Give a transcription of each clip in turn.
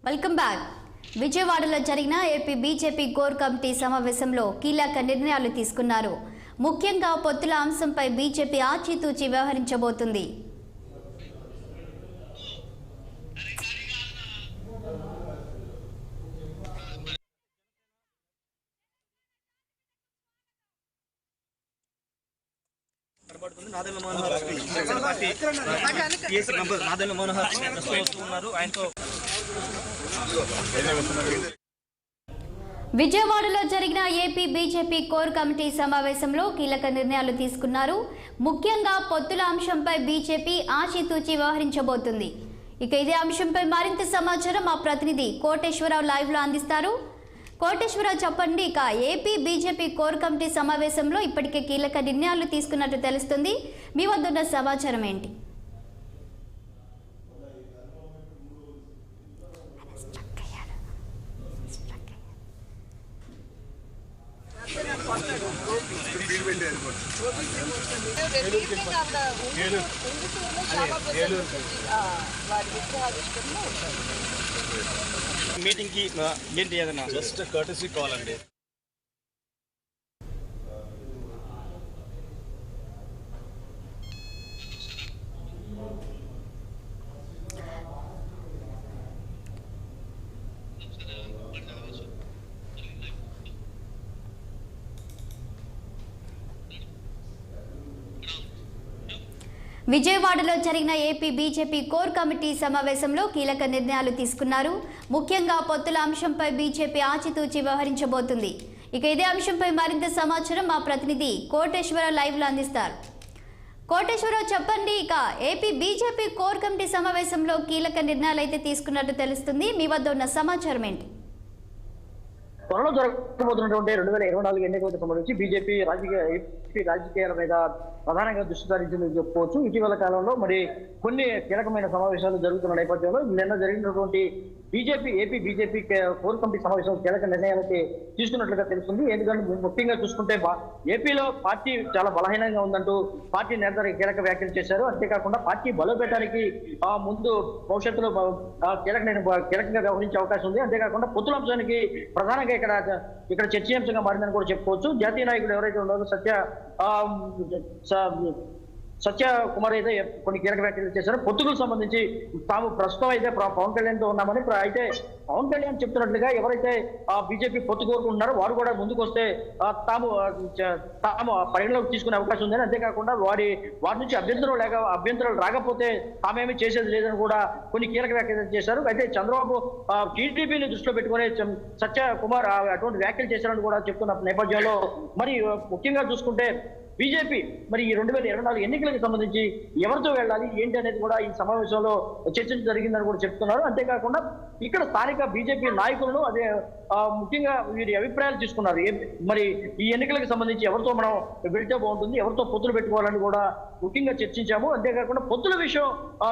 Welcome back. విజయవాడలో జరిగిన AP BJP core committee సమావేశంలో కీలక నిర్ణయాలు తీసుకున్నారు. ముఖ్యంగా పొత్తుల అంశంపై బీజేపీ ఆచితూచి వ్యవహరించబోతుంది. విజయవాడలో జరిగిన ఏపీ బీజేపీ కోర్ కమిటీ సమావేశంలో కీలక నిర్ణయాలు తీసుకున్నారు. ముఖ్యంగా పొత్తుల అంశంపై బీజేపీ ఆచితూచి వ్యవహరించబోతుంది. ఇక ఇదే అంశంపై మరింత సమాచారం మా ప్రతినిధి కోటేశ్వరరావు లైవ్ లో అందిస్తారు. కోటేశ్వరరావు చెప్పండి, ఇక ఏపీ బీజేపీ కోర్ కమిటీ సమావేశంలో ఇప్పటికే కీలక నిర్ణయాలు తీసుకున్నట్టు తెలుస్తుంది. మీ వద్ద ఉన్న సమాచారం ఏంటి? మీటింగ్ కి ఏంటి ఏదన్నా జస్ట్ కర్టసీ కాల్ అండి. విజయవాడలో జరిగిన ఏపీ బీజేపీ కోర్ కమిటీ సమావేశంలో కీలక నిర్ణయాలు తీసుకున్నారు. ముఖ్యంగా పొత్తుల అంశంపై బీజేపీ ఆచితూచి వ్యవహరించబోతుంది. ఇక ఇదే అంశంపై మరింత సమాచారం మా ప్రతినిధి కోటేశ్వరరావు లైవ్ లో అందిస్తారు. కోటేశ్వరరావు చెప్పండి, ఇక ఏపీ బీజేపీ కోర్ కమిటీ సమావేశంలో కీలక నిర్ణయాలు అయితే తీసుకున్నట్టు తెలుస్తుంది. మీ వద్ద ఉన్న సమాచారం ఏంటి? త్వరలో జరగబోతున్నటువంటి 2024 ఎన్నికలకు సంబంధించి బీజేపీ రాజకీయాల మీద ప్రధానంగా దృష్టి సారించిందని చెప్పుకోవచ్చు. ఇటీవల కాలంలో మరి కొన్ని కీలకమైన సమావేశాలు జరుగుతున్న నేపథ్యంలో నిన్న జరిగినటువంటి ఏపీ బీజేపీ కోర్ కమిటీ సమావేశం కీలక నిర్ణయాలకి తీసుకున్నట్లుగా తెలుస్తుంది. ఎందుకంటే ముఖ్యంగా చూసుకుంటే ఏపీలో పార్టీ చాలా బలహీనంగా ఉందంటూ పార్టీ నేతలు కీలక వ్యాఖ్యలు చేశారు. అంతేకాకుండా పార్టీ బలోపేతానికి ముందు భవిష్యత్తులో కీలకంగా వ్యవహరించే అవకాశం ఉంది. అంతేకాకుండా పొత్తుల అంశానికి ప్రధానంగా ఇక్కడ చర్చీయాంశంగా మారిందని కూడా చెప్పుకోవచ్చు. జాతీయ నాయకులు ఎవరైతే ఉన్నారో సత్య కుమార్ అయితే కొన్ని కీలక వ్యాఖ్యలు చేశారు. పొత్తులకు సంబంధించి తాము ప్రస్తుతం అయితే పవన్ కళ్యాణ్ తో ఉన్నామని, అయితే పవన్ కళ్యాణ్ చెప్తున్నట్లుగా ఎవరైతే బీజేపీ పొత్తు కోరుకుంటున్నారో వారు కూడా ముందుకు వస్తే తాము పరిగణలోకి తీసుకునే అవకాశం ఉందని, అంతేకాకుండా వారి నుంచి అభ్యంతరాలు రాకపోతే తామేమీ చేసేది లేదని కూడా కొన్ని కీలక వ్యాఖ్యలు చేశారు. అయితే చంద్రబాబు టీడీపీని దృష్టిలో పెట్టుకుని సత్య కుమార్ అటువంటి వ్యాఖ్యలు చేశారని కూడా చెప్తున్న నేపథ్యంలో మరి ముఖ్యంగా చూసుకుంటే బీజేపీ మరి ఈ 2024 ఎన్నికలకు సంబంధించి ఎవరితో వెళ్ళాలి ఏంటి అనేది కూడా ఈ సమావేశంలో చర్చ జరిగిందని కూడా చెప్తున్నారు. అంతేకాకుండా ఇక్కడ స్థానిక బీజేపీ నాయకులను అదే ముఖ్యంగా వీరి అభిప్రాయాలు తీసుకున్నారు. మరి ఈ ఎన్నికలకు సంబంధించి ఎవరితో మనం వెళ్తే బాగుంటుంది, ఎవరితో పొత్తులు పెట్టుకోవాలని కూడా ముఖ్యంగా చర్చించాము. అంతేకాకుండా పొత్తుల విషయం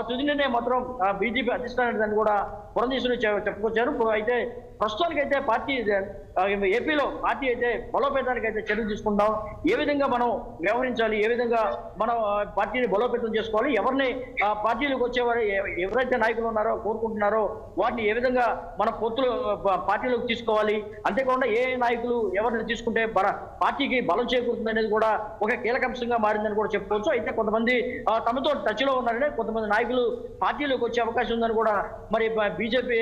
తుది నిర్ణయం మాత్రం బీజేపీ అధిష్టానాన్ని కూడా పురంధేశ్వరి చెప్పుకొచ్చారు. అయితే ప్రస్తుతానికైతే పార్టీ ఏపీలో పార్టీ అయితే బలోపేతానికి అయితే చర్యలు తీసుకుంటాం, ఏ విధంగా మనం వ్యవహరించాలి, ఏ విధంగా మనం పార్టీని బలోపేతం చేసుకోవాలి, ఎవరిని పార్టీలకు వచ్చేవారు ఎవరైతే నాయకులు ఉన్నారో కోరుకుంటున్నారో వాటిని ఏ విధంగా మన పొత్తులు పార్టీలోకి తీసుకోవాలి, అంతేకాకుండా ఏ నాయకులు ఎవరిని తీసుకుంటే పార్టీకి బలం చేకూరుతుంది అనేది కూడా ఒక కీలక అంశంగా మారిందని కూడా చెప్పుకోవచ్చు. అయితే కొంతమంది తమతో టచ్ లో ఉన్నారని, కొంతమంది నాయకులు పార్టీలోకి వచ్చే అవకాశం ఉందని కూడా మరి బీజేపీ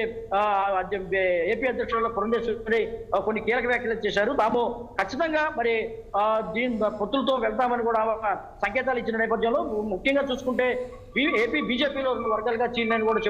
ఏపీ అధ్యక్షుల పురంధేశ్వరి కొన్ని కీలక వ్యాఖ్యలు చేశారు. తాము ఖచ్చితంగా మరి దీని పొత్తులతో వెళ్తామని కూడా సంకేతాలు ఇచ్చిన నేపథ్యంలో ముఖ్యంగా చూసుకుంటే ఏపీ బీజేపీలో 2 వర్గాలుగా చీలినని కూడా